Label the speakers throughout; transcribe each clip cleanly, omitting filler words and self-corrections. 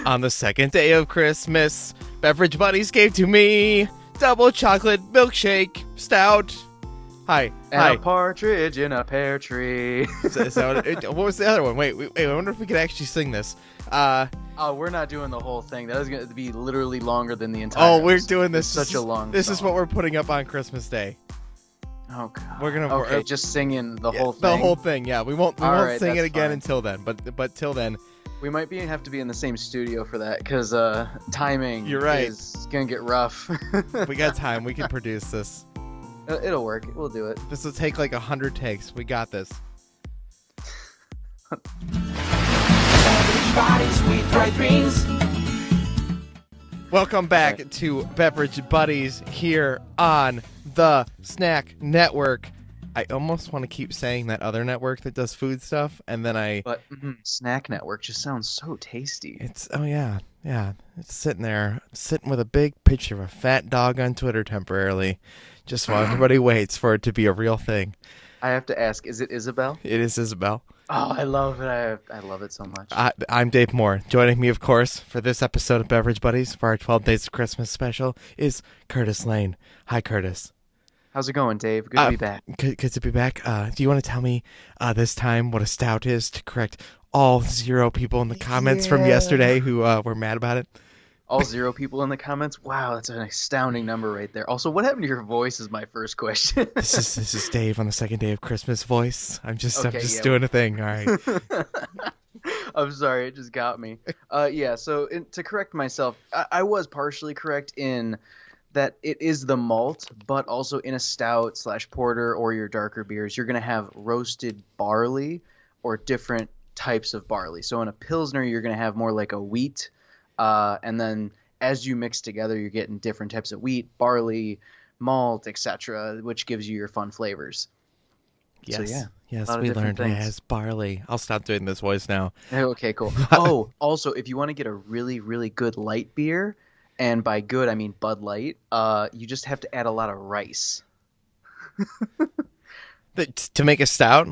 Speaker 1: On the second day of Christmas, Beverage buddies gave to me Double Chocolate Milkshake Stout. Hi.
Speaker 2: A partridge in a pear tree.
Speaker 1: Is that what was the other one? Wait, I wonder if we could actually sing this.
Speaker 2: We're not doing the whole thing. That is going to be literally longer than the entire
Speaker 1: we're doing this.
Speaker 2: It's such a long
Speaker 1: This
Speaker 2: song.
Speaker 1: is what we're putting up on Christmas Day.
Speaker 2: Oh, God.
Speaker 1: We're
Speaker 2: just singing the whole thing.
Speaker 1: The whole thing, yeah. We won't sing it again
Speaker 2: fine.
Speaker 1: Until then. But till then.
Speaker 2: We might have to be in the same studio for that because timing
Speaker 1: You're right.
Speaker 2: is going to get rough.
Speaker 1: We got time. We can produce this.
Speaker 2: It'll work. We'll do it.
Speaker 1: This will take like 100 takes. We got this. Welcome back to Beverage Buddies here on the Snack Network. I almost want to keep saying that other network that does food stuff, and then
Speaker 2: But Snack Network just sounds so tasty.
Speaker 1: It's It's sitting with a big picture of a fat dog on Twitter temporarily, just while everybody waits for it to be a real thing.
Speaker 2: I have to ask, is it Isabel?
Speaker 1: It is Isabel.
Speaker 2: Oh, I love it. I love it so much.
Speaker 1: I'm Dave Moore. Joining me, of course, for this episode of Beverage Buddies for our 12 Days of Christmas special is Curtis Lane. Hi, Curtis.
Speaker 2: How's it going, Dave? Good to be back.
Speaker 1: Good to be back. Do you want to tell me this time what a stout is to correct all 0 people in the comments from yesterday who were mad about it?
Speaker 2: All 0 people in the comments? Wow, that's an astounding number right there. Also, what happened to your voice is my first question.
Speaker 1: This is Dave on the second day of Christmas voice. I'm just
Speaker 2: doing
Speaker 1: a thing. All right.
Speaker 2: I'm sorry, it just got me. So to correct myself, I was partially correct in that it is the malt, but also in a stout / porter or your darker beers, you're going to have roasted barley or different types of barley. So in a Pilsner, you're going to have more like a wheat, and then as you mix together, you're getting different types of wheat, barley, malt, etc., which gives you your fun flavors.
Speaker 1: Yes,
Speaker 2: so,
Speaker 1: yes, we learned it has barley. I'll stop doing this voice now.
Speaker 2: Okay, cool. Oh, also, if you want to get a really, really good light beer, and by good, I mean Bud Light, you just have to add a lot of rice.
Speaker 1: To make a stout?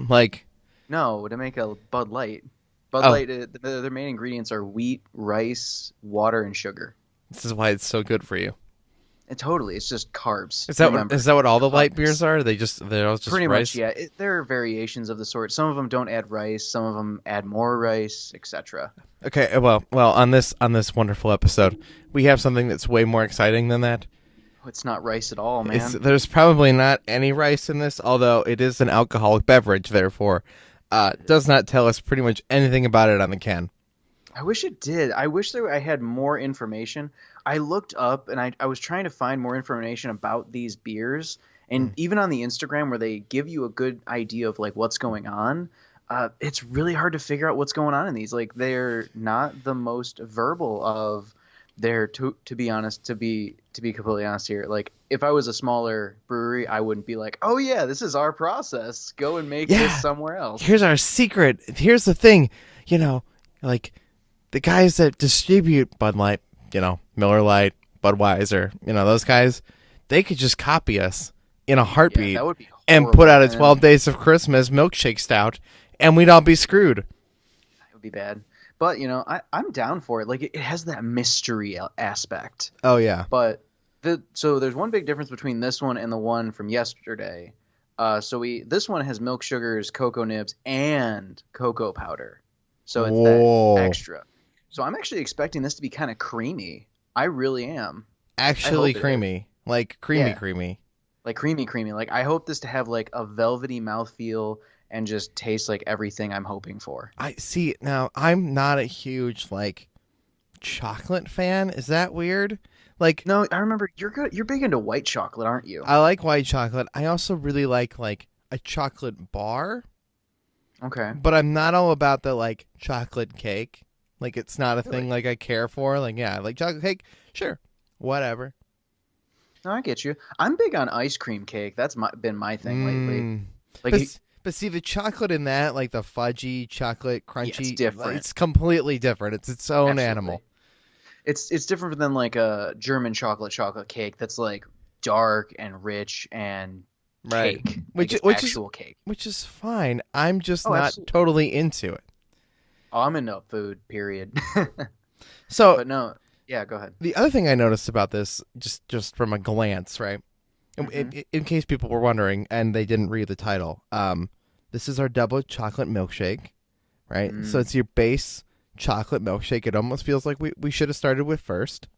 Speaker 2: No, to make a Bud Light. Bud Light, the main ingredients are wheat, rice, water, and sugar.
Speaker 1: This is why it's so good for you.
Speaker 2: It's just carbs.
Speaker 1: Is that what all the light beers are? They're all just
Speaker 2: pretty
Speaker 1: rice?
Speaker 2: much, yeah. There are variations of the sort. Some of them don't add rice. Some of them add more rice, etc.
Speaker 1: Okay, well, on this wonderful episode, we have something that's way more exciting than that.
Speaker 2: It's not rice at all, man.
Speaker 1: There's probably not any rice in this, although it is an alcoholic beverage, therefore, does not tell us pretty much anything about it on the can.
Speaker 2: I wish it did. I wish I had more information. I looked up and I was trying to find more information about these beers, and even on the Instagram where they give you a good idea of like what's going on, it's really hard to figure out what's going on in these. Like, they're not the most verbal of their to be honest, to be completely honest here. Like, if I was a smaller brewery, I wouldn't be like, "Oh yeah, this is our process. Go and make this somewhere else."
Speaker 1: Here's our secret. Here's the thing, like the guys that distribute Bud Light, Miller Lite, Budweiser, those guys, they could just copy us in a heartbeat
Speaker 2: that would be horrible,
Speaker 1: and put out a 12 Days of Christmas milkshake stout, and we'd all be screwed.
Speaker 2: It would be bad. But, I'm down for it. Like, it has that mystery aspect.
Speaker 1: Oh, yeah.
Speaker 2: But, so there's one big difference between this one and the one from yesterday. This one has milk sugars, cocoa nibs, and cocoa powder. So it's that extra. So I'm actually expecting this to be kind of creamy. I really am.
Speaker 1: Actually creamy. Like creamy.
Speaker 2: Like creamy. Like, I hope this to have like a velvety mouthfeel and just taste like everything I'm hoping for.
Speaker 1: I see. Now, I'm not a huge chocolate fan. Is that weird?
Speaker 2: No, I remember you're big into white chocolate, aren't you?
Speaker 1: I like white chocolate. I also really like a chocolate bar.
Speaker 2: Okay.
Speaker 1: But I'm not all about the chocolate cake. It's not a thing I care for. I like chocolate cake. Sure. Whatever.
Speaker 2: No, I get you. I'm big on ice cream cake. That's been my thing lately.
Speaker 1: But see, the chocolate in that, the fudgy, chocolate, crunchy,
Speaker 2: it's different.
Speaker 1: It's completely different. It's its own
Speaker 2: Absolutely.
Speaker 1: animal.
Speaker 2: It's different than a German chocolate cake that's dark and rich and cake. Which is actual cake.
Speaker 1: Which is fine. I'm just not
Speaker 2: absolutely.
Speaker 1: totally into it.
Speaker 2: Oh, I'm into food, period.
Speaker 1: So,
Speaker 2: But no, yeah, go ahead.
Speaker 1: the other thing I noticed about this, just from a glance, right? In case people were wondering and they didn't read the title, this is our double chocolate milkshake, right? So it's your base chocolate milkshake. It almost feels like we should have started with first.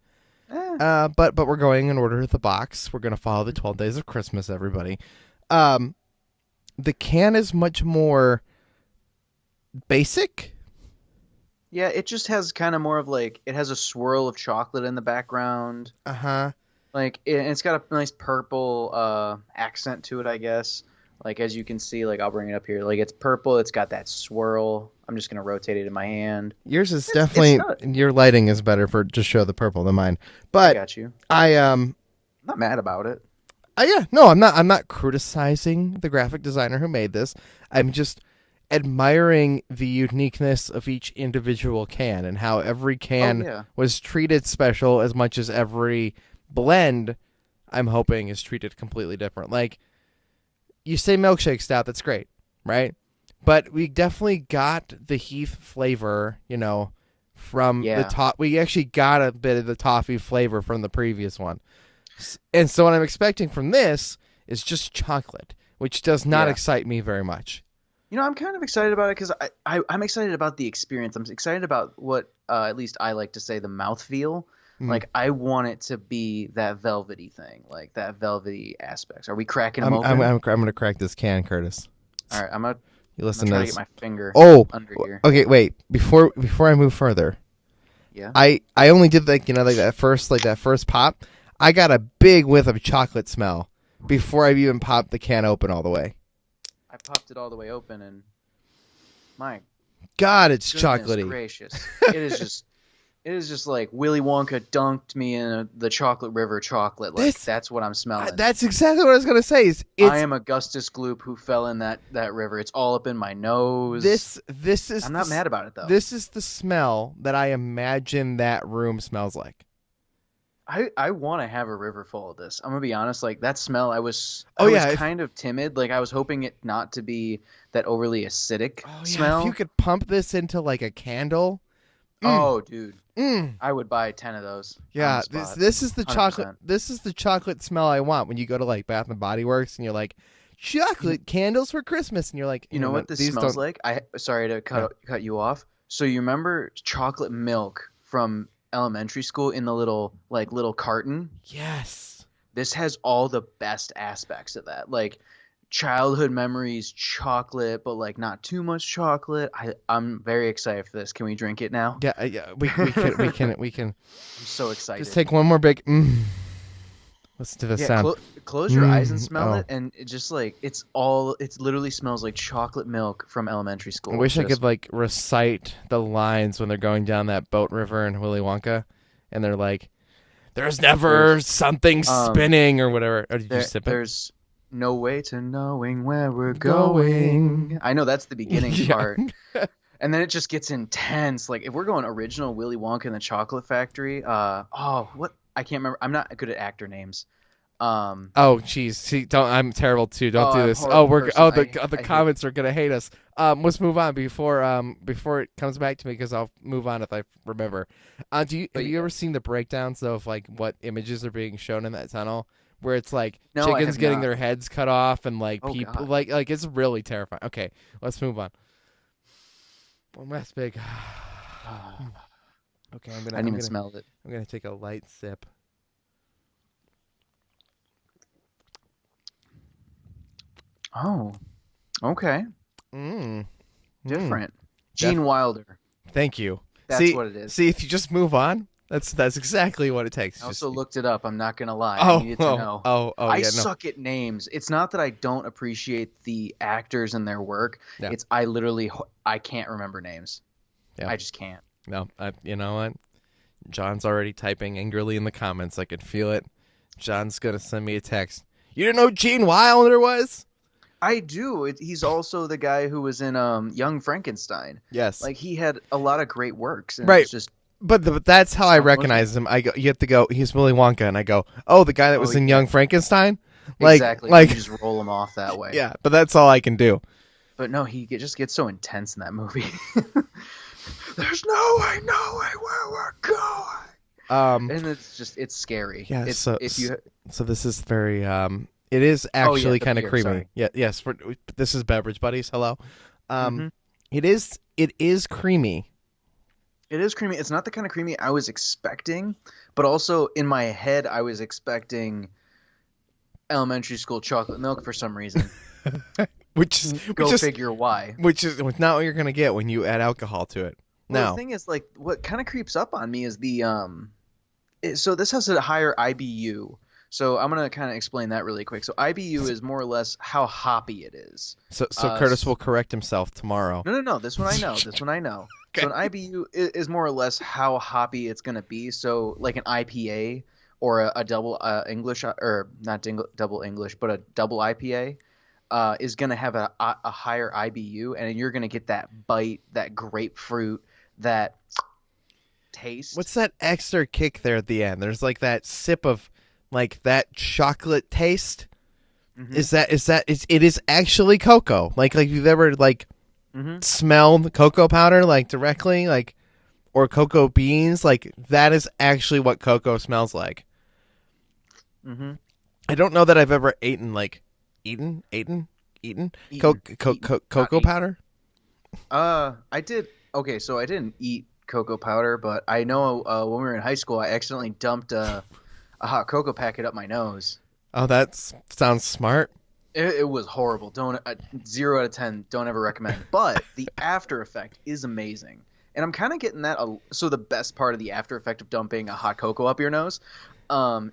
Speaker 1: But we're going in order of the box. We're going to follow the 12 days of Christmas, everybody. The can is much more basic.
Speaker 2: Yeah, it just has kind of more of like, it has a swirl of chocolate in the background. Like it's got a nice purple accent to it, I guess. Like as you can see, like I'll bring it up here. Like it's purple. It's got that swirl. I'm just gonna rotate it in my hand.
Speaker 1: Yours is definitely your lighting is better for just show the purple than mine. But
Speaker 2: I got you.
Speaker 1: I'm
Speaker 2: not mad about it.
Speaker 1: Yeah, no, I'm not. I'm not criticizing the graphic designer who made this. I'm just admiring the uniqueness of each individual can and how every can was treated special as much as every blend, I'm hoping, is treated completely different. Like, you say milkshake stout, that's great, right? But we definitely got the Heath flavor, from the top. We actually got a bit of the toffee flavor from the previous one. And so what I'm expecting from this is just chocolate, which does not excite me very much.
Speaker 2: I'm kind of excited about it because I'm excited about the experience. I'm excited about what, at least I like to say, the mouthfeel. Like, I want it to be that velvety thing, like that velvety aspects. Are we cracking them open?
Speaker 1: I'm going to crack this can, Curtis.
Speaker 2: All right, I'm going
Speaker 1: to listen
Speaker 2: to
Speaker 1: this.
Speaker 2: get my finger under here.
Speaker 1: Okay, wait. Before I move further, I only did that first pop. I got a big whiff of chocolate smell before I even popped the can open all the way.
Speaker 2: I popped it all the way open, and my
Speaker 1: God, it's chocolatey.
Speaker 2: Gracious, it is just like Willy Wonka dunked me in the chocolate river chocolate. Like that's what I'm smelling.
Speaker 1: That's exactly what I was gonna say.
Speaker 2: I am Augustus Gloop who fell in that river. It's all up in my nose.
Speaker 1: This is.
Speaker 2: I'm not mad about it though.
Speaker 1: This is the smell that I imagine that room smells like.
Speaker 2: I want to have a river full of this. I'm gonna be honest. Like that smell, I was kind of timid. Like I was hoping it not to be that overly acidic smell.
Speaker 1: If you could pump this into like a candle.
Speaker 2: Oh, dude, I would buy 10 of those.
Speaker 1: Yeah, this is the 100%. Chocolate. This is the chocolate smell I want when you go to like Bath and Body Works and you're like, chocolate candles for Christmas, and you're like,
Speaker 2: you know what this smells like? Sorry to cut you off. So you remember chocolate milk from elementary school in the little carton?
Speaker 1: Yes.
Speaker 2: This has all the best aspects of that. Like childhood memories, chocolate, but like not too much chocolate. I'm very excited for this. Can we drink it now?
Speaker 1: Yeah, we can.
Speaker 2: I'm so excited.
Speaker 1: Just take one more big Listen to the sound.
Speaker 2: Close your eyes and smell it, and it just like it literally smells like chocolate milk from elementary school.
Speaker 1: I wish I could like recite the lines when they're going down that boat river in Willy Wonka, and they're like, "There's never something spinning" or whatever. Or did you sip it?
Speaker 2: There's no way to knowing where we're going. I know that's the beginning part. And then it just gets intense. Like if we're going original Willy Wonka and the Chocolate Factory, what? I can't remember. I'm not good at actor names.
Speaker 1: Oh, geez. See, I'm terrible too. Don't do this. The comments are gonna hate us. Let's move on before it comes back to me because I'll move on if I remember. Have you ever seen the breakdowns though of like what images are being shown in that tunnel where it's like chickens getting their heads cut off and like people like it's really terrifying. Okay, let's move on. One last big. Okay, I
Speaker 2: didn't even smell it.
Speaker 1: I'm gonna take a light sip.
Speaker 2: Oh, okay. Different. Gene Wilder.
Speaker 1: Thank you.
Speaker 2: That's what it is.
Speaker 1: See, if you just move on, that's exactly what it takes.
Speaker 2: I also looked it up. I'm not gonna lie. I needed to know. I suck at names. It's not that I don't appreciate the actors and their work. Yeah. It's I can't remember names. Yeah. I just can't.
Speaker 1: No, you know what? John's already typing angrily in the comments. I can feel it. John's going to send me a text. You didn't know who Gene Wilder was?
Speaker 2: I do. He's also the guy who was in Young Frankenstein.
Speaker 1: Yes.
Speaker 2: Like, he had a lot of great works. And
Speaker 1: right.
Speaker 2: It's just,
Speaker 1: but that's how I recognize him. You have to go, he's Willy Wonka. And I go, oh, the guy that was in Young Frankenstein?
Speaker 2: Exactly. Like, you just roll him off that way.
Speaker 1: Yeah, but that's all I can do.
Speaker 2: But no, just gets so intense in that movie. There's no way, where we're going. And it's scary.
Speaker 1: Yeah.
Speaker 2: It's
Speaker 1: So
Speaker 2: if you.
Speaker 1: so this is very It is
Speaker 2: Oh yeah,
Speaker 1: actually
Speaker 2: the
Speaker 1: kind of
Speaker 2: beer,
Speaker 1: creamy.
Speaker 2: sorry.
Speaker 1: Yeah. Yes. This is Beverage Buddies. Hello.
Speaker 2: Hmm.
Speaker 1: It is. It is creamy.
Speaker 2: It is creamy. It's not the kind of creamy I was expecting, but also in my head I was expecting elementary school chocolate milk for some reason.
Speaker 1: Which is
Speaker 2: Go figure why.
Speaker 1: Which is not what you're gonna get when you add alcohol to it.
Speaker 2: Well,
Speaker 1: No.
Speaker 2: the thing is, like, what kind of creeps up on me is so this has a higher IBU. So I'm gonna kind of explain that really quick. So IBU is more or less how hoppy it is.
Speaker 1: So Curtis will correct himself tomorrow.
Speaker 2: No. This one I know. This one I know.
Speaker 1: Okay.
Speaker 2: So an IBU is more or less how hoppy it's gonna be. So like an IPA or a double English or not double English, but a double IPA is gonna have a higher IBU, and you're gonna get that bite, that grapefruit, that taste.
Speaker 1: What's that extra kick there at the end? There's like that sip of like that chocolate taste.
Speaker 2: Mm-hmm.
Speaker 1: It is actually cocoa. Like you've ever like
Speaker 2: Mm-hmm.
Speaker 1: smelled cocoa powder like directly, like, or cocoa beans, like that is actually what cocoa smells like.
Speaker 2: Mm-hmm.
Speaker 1: I don't know that I've ever eaten cocoa powder.
Speaker 2: I did. Okay, so I didn't eat cocoa powder, but I know when we were in high school, I accidentally dumped a hot cocoa packet up my nose.
Speaker 1: Oh, that sounds smart.
Speaker 2: It was horrible. Don't 0 out of 10. Don't ever recommend. But the after effect is amazing, and I'm kind of getting that. So the best part of the after effect of dumping a hot cocoa up your nose,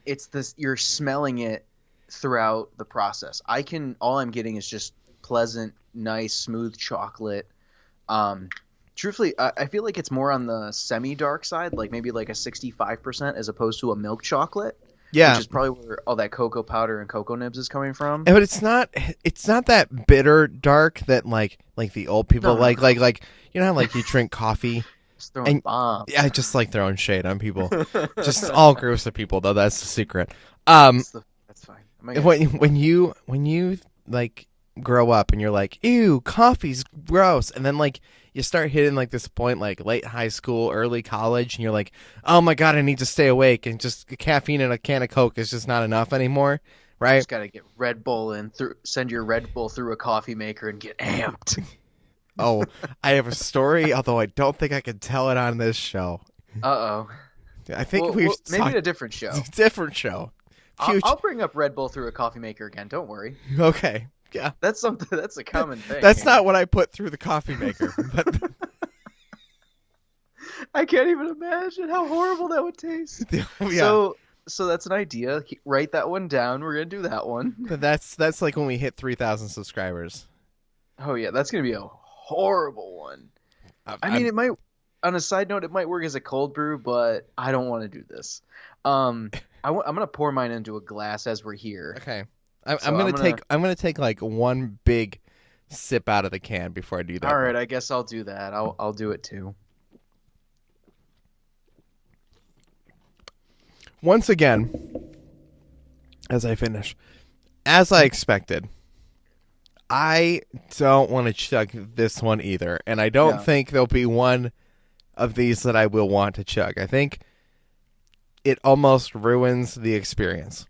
Speaker 2: it's this. You're smelling it throughout the process. All I'm getting is just pleasant, nice, smooth chocolate. Truthfully, I feel like it's more on the semi-dark side, like maybe like a 65% as opposed to a milk chocolate.
Speaker 1: Yeah,
Speaker 2: which is probably where all that cocoa powder and cocoa nibs is coming from.
Speaker 1: but it's not that bitter dark that like the old people
Speaker 2: No.
Speaker 1: like you know how like you drink coffee.
Speaker 2: Just throwing bombs.
Speaker 1: Yeah, I just like throwing shade on people. Just all gross to people though. That's the secret.
Speaker 2: That's fine.
Speaker 1: When you like grow up and you're like, ew, coffee's gross, and then like you start hitting like this point like late high school, early college, and you're like, oh my god, I need to stay awake, and just caffeine in a can of Coke is just not enough anymore, right?
Speaker 2: You just gotta get Red Bull and send your Red Bull through a coffee maker and get amped.
Speaker 1: Oh, I have a story, although I don't think I can tell it on this show.
Speaker 2: Uh-oh.
Speaker 1: I think
Speaker 2: maybe a different show.
Speaker 1: Different show.
Speaker 2: I'll bring up Red Bull through a coffee maker again. Don't worry.
Speaker 1: Okay. Yeah.
Speaker 2: That's a common thing.
Speaker 1: That's not what I put through the coffee maker. But
Speaker 2: I can't even imagine how horrible that would taste.
Speaker 1: Yeah.
Speaker 2: So that's an idea. Write that one down. We're gonna do that one.
Speaker 1: That's like when we hit 3,000 subscribers.
Speaker 2: Oh yeah, that's gonna be a horrible one. I mean, it might. On a side note, it might work as a cold brew, but I don't want to do this. I'm gonna pour mine into a glass as we're here.
Speaker 1: Okay. I'm gonna take like one big sip out of the can before I do that.
Speaker 2: All right, I guess I'll do that. I'll do it too.
Speaker 1: Once again, as I finish, as I expected, I don't want to chug this one either, and I don't think there'll be one of these that I will want to chug. I think it almost ruins the experience.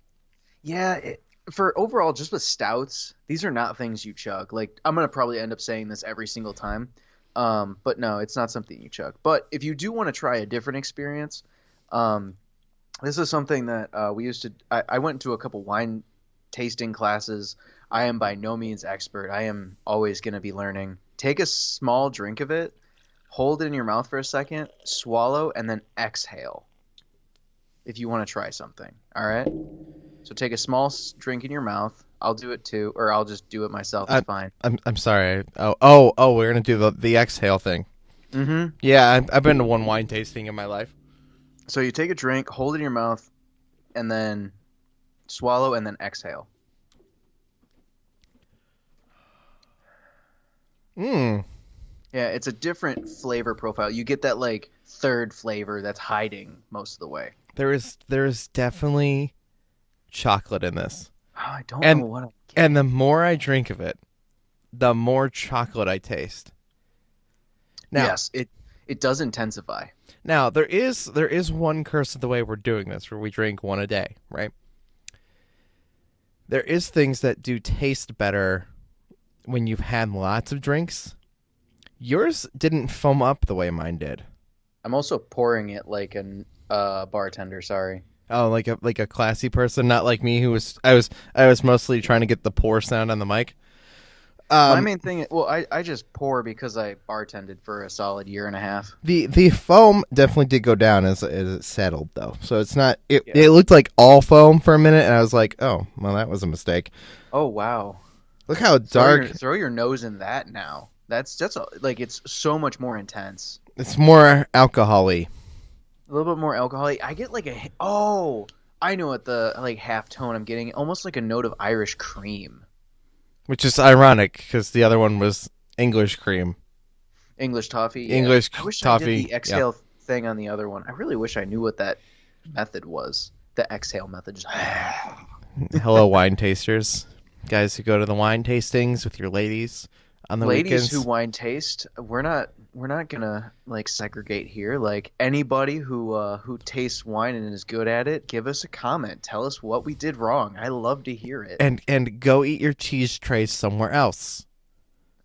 Speaker 2: Yeah. For overall, just with stouts, these are not things you chug. Like, I'm going to probably end up saying this every single time. But no, it's not something you chug. But if you do want to try a different experience, this is something that we used to... I went to a couple wine tasting classes. I am by no means expert. I am always going to be learning. Take a small drink of it, hold it in your mouth for a second, swallow, and then exhale if you want to try something. All right? So take a small drink in your mouth. I'll do it too, or I'll just do it myself. It's fine.
Speaker 1: I'm sorry. Oh, we're gonna do the exhale thing.
Speaker 2: Mm-hmm.
Speaker 1: Yeah, I've been to one wine tasting in my life.
Speaker 2: So you take a drink, hold it in your mouth, and then swallow, and then exhale.
Speaker 1: Yeah,
Speaker 2: it's a different flavor profile. You get that like third flavor that's hiding most of the way.
Speaker 1: There is definitely chocolate in this.
Speaker 2: Oh, I don't know what.
Speaker 1: And the more I drink of it, the more chocolate I taste. Now,
Speaker 2: yes, it does intensify.
Speaker 1: Now there is one curse of the way we're doing this, where we drink one a day, right? There is things that do taste better when you've had lots of drinks. Yours didn't foam up the way mine did.
Speaker 2: I'm also pouring it like a bartender. Sorry.
Speaker 1: Oh, like a classy person, not like me, who was I was mostly trying to get the pour sound on the mic.
Speaker 2: My main thing, well, I just pour because I bartended for a solid year and a half.
Speaker 1: The foam definitely did go down as it settled, though. So it's not. It looked like all foam for a minute, and I was like, oh, well, that was a mistake.
Speaker 2: Oh wow!
Speaker 1: Look how dark.
Speaker 2: Throw your nose in that now. That's like it's so much more intense.
Speaker 1: It's more alcohol-y.
Speaker 2: A little bit more alcohol-y. I get like I know what the like half tone I'm getting. Almost like a note of Irish cream.
Speaker 1: Which is ironic because the other one was English cream.
Speaker 2: English toffee. Yeah.
Speaker 1: English
Speaker 2: I wish
Speaker 1: toffee.
Speaker 2: I did the exhale thing on the other one. I really wish I knew what that method was. The exhale method. Just
Speaker 1: Hello, wine tasters. Guys who go to the wine tastings with your ladies on the
Speaker 2: ladies
Speaker 1: weekends.
Speaker 2: who wine taste, we're not gonna like segregate here. Like anybody who tastes wine and is good at it, give us a comment. Tell us what we did wrong. I love to hear it.
Speaker 1: And go eat your cheese trays somewhere else.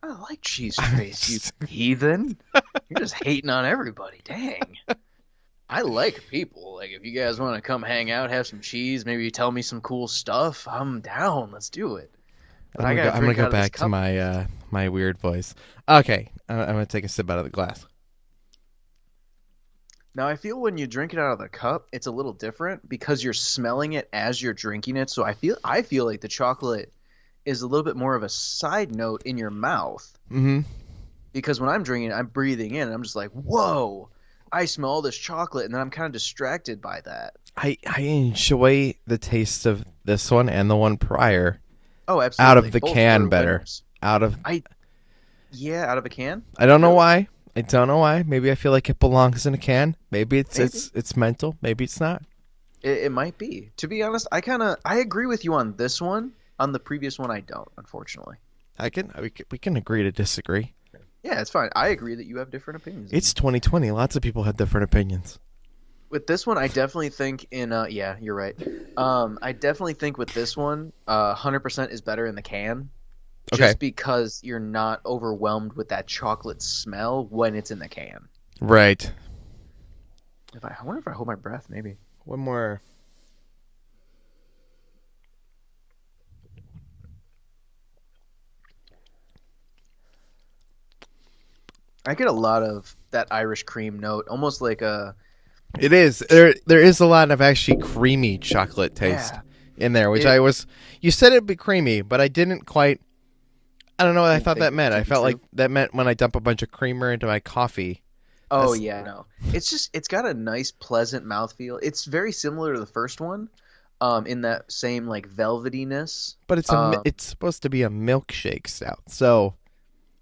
Speaker 2: I like cheese trays, you heathen. You're just hating on everybody. Dang. I like people. Like if you guys want to come hang out, have some cheese, maybe tell me some cool stuff, I'm down. Let's do it.
Speaker 1: I'm gonna go back to my my weird voice. Okay, I'm gonna take a sip out of the glass.
Speaker 2: Now I feel when you drink it out of the cup, it's a little different because you're smelling it as you're drinking it. So I feel like the chocolate is a little bit more of a side note in your mouth.
Speaker 1: Mm-hmm.
Speaker 2: Because when I'm drinking it, I'm breathing in, and I'm just like, whoa! I smell all this chocolate, and then I'm kind of distracted by that.
Speaker 1: I enjoy the taste of this one and the one prior.
Speaker 2: Oh, absolutely.
Speaker 1: Out of the
Speaker 2: Both
Speaker 1: can better.
Speaker 2: Winners.
Speaker 1: Out of
Speaker 2: a can?
Speaker 1: I don't know why. Maybe I feel like it belongs in a can. Maybe it's mental. Maybe it's not.
Speaker 2: It might be. To be honest, I agree with you on this one. On the previous one, I don't, unfortunately.
Speaker 1: We can agree to disagree.
Speaker 2: Yeah, it's fine. I agree that you have different opinions.
Speaker 1: It's 2020. Lots of people have different opinions.
Speaker 2: With this one, I definitely think yeah, you're right. I definitely think with this one, 100% is better in the can.
Speaker 1: Okay.
Speaker 2: Just because you're not overwhelmed with that chocolate smell when it's in the can.
Speaker 1: Right.
Speaker 2: I wonder if I hold my breath, maybe.
Speaker 1: One more.
Speaker 2: I get a lot of that Irish cream note, almost like a...
Speaker 1: It is. There is a lot of actually creamy chocolate taste in there, which you said it'd be creamy, but I didn't quite... I don't know what I thought that meant. I felt like that meant when I dump a bunch of creamer into my coffee.
Speaker 2: Oh, yeah, no. It's got a nice, pleasant mouthfeel. It's very similar to the first one, in that same, like, velvetyness.
Speaker 1: But it's supposed to be a milkshake stout, so...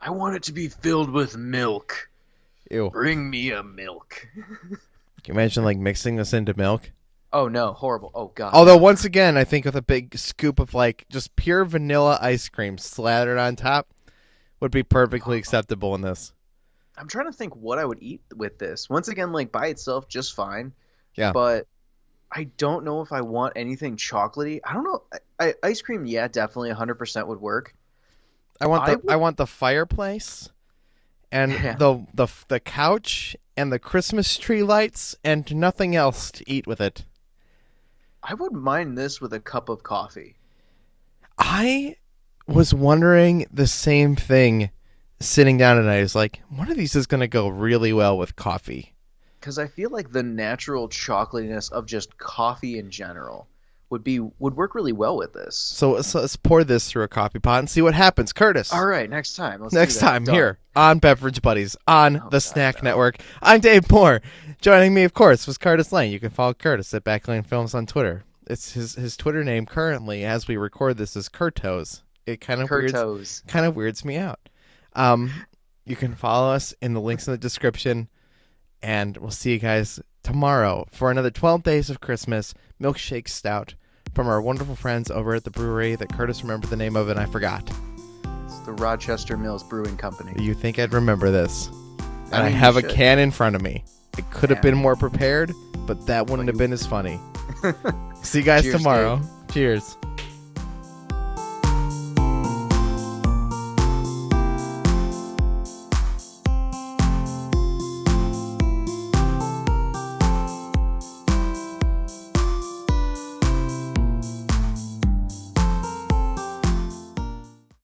Speaker 2: I want it to be filled with milk.
Speaker 1: Ew.
Speaker 2: Bring me a milk.
Speaker 1: Can you imagine, like, mixing this into milk?
Speaker 2: Oh, no. Horrible. Oh, God.
Speaker 1: Although, once again, I think with a big scoop of, like, just pure vanilla ice cream slathered on top would be perfectly acceptable in this.
Speaker 2: I'm trying to think what I would eat with this. Once again, like, by itself, just fine.
Speaker 1: Yeah.
Speaker 2: But I don't know if I want anything chocolatey. I don't know. Ice cream, yeah, definitely 100% would work.
Speaker 1: I want the fireplace and the couch and the Christmas tree lights and nothing else to eat with it.
Speaker 2: I wouldn't mind this with a cup of coffee.
Speaker 1: I was wondering the same thing sitting down tonight. I was like, one of these is going to go really well with coffee.
Speaker 2: Because I feel like the natural chocolatiness of just coffee in general would work really well with this.
Speaker 1: So let's pour this through a coffee pot and see what happens. Curtis.
Speaker 2: All right, next time.
Speaker 1: Next time here on Beverage Buddies on the Snack Network. I'm Dave Moore. Joining me, of course, was Curtis Lane. You can follow Curtis at Backlane Films on Twitter. It's his Twitter name currently, as we record this, is Kurtos. It kind of weirds me out. You can follow us in the links in the description, and we'll see you guys tomorrow for another 12 Days of Christmas Milkshake Stout from our wonderful friends over at the brewery that Curtis remembered the name of and I forgot.
Speaker 2: the Rochester Mills Brewing Company.
Speaker 1: You think I'd remember this? And I
Speaker 2: mean,
Speaker 1: have
Speaker 2: you
Speaker 1: a
Speaker 2: should.
Speaker 1: can in front of me. It could have
Speaker 2: Yeah.
Speaker 1: been more prepared, but that wouldn't have been as funny. See you guys
Speaker 2: Cheers,
Speaker 1: tomorrow. Cheers.